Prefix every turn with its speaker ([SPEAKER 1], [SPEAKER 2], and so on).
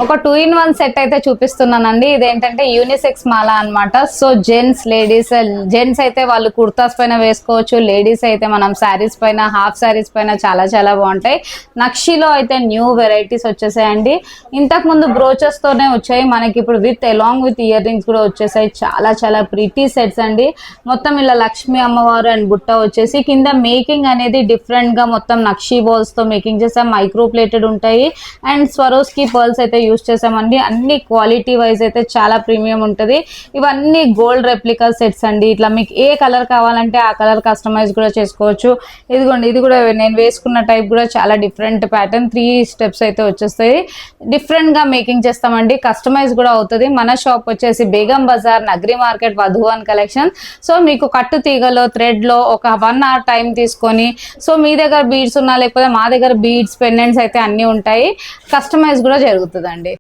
[SPEAKER 1] ఒక 2-in-1 set అయితే చూపిస్తున్నానండి. ఇదేంటంటే యూనిసెక్స్ మాల అన్నమాట. సో జెంట్స్ లేడీస్, జెంట్స్ అయితే వాళ్ళు కుర్తాస్ పైన వేసుకోవచ్చు, లేడీస్ అయితే మనం శారీస్ పైన, హాఫ్ శారీస్ పైన చాలా చాలా బాగుంటాయి. నక్షిలో అయితే న్యూ వెరైటీస్ వచ్చేసాయండి. ఇంతకు ముందు బ్రోచెస్ తోనే వచ్చాయి, మనకి ఇప్పుడు with along with ear rings కూడా వచ్చేసాయి. చాలా చాలా ప్రిటీ సెట్స్ అండి. మొత్తం ఇలా లక్ష్మీ అమ్మవారు అండ్ బుట్ట వచ్చేసి కింద మేకింగ్ అనేది డిఫరెంట్ గా మొత్తం నక్షి బాల్స్ తో మేకింగ్ చేసాం. మైక్రో ప్లేటెడ్ ఉంటాయి అండ్ స్వరోస్కి పర్ల్స్ అయితే యూస్ చేసామండి. అన్ని క్వాలిటీ వైజ్ అయితే చాలా ప్రీమియం ఉంటుంది. ఇవన్నీ గోల్డ్ రెప్లికా సెట్స్ అండి. ఇట్లా మీకు ఏ కలర్ కావాలంటే ఆ కలర్ కస్టమైజ్ కూడా చేసుకోవచ్చు. ఇదిగోండి, ఇది కూడా నేను వేసుకున్న టైప్ కూడా చాలా డిఫరెంట్ ప్యాటర్న్, 3 స్టెప్స్ అయితే వచ్చేస్తాయి. డిఫరెంట్ గా మేకింగ్ చేస్తామండి, కస్టమైజ్ కూడా అవుతుంది. మన షాప్ వచ్చేసి Begum Bazaar, Nagari market, Vadhuvan collection. So మీకు కట్టు తీగలో థ్రెడ్ లో ఒక 1 hour టైం తీసుకొని, సో మీ దగ్గర బీడ్స్ ఉన్నా లేకపోతే మా దగ్గర బీడ్స్ పెండెంట్స్ అయితే అన్ని ఉంటాయి, కస్టమైజ్ కూడా జరుగుతుందండి.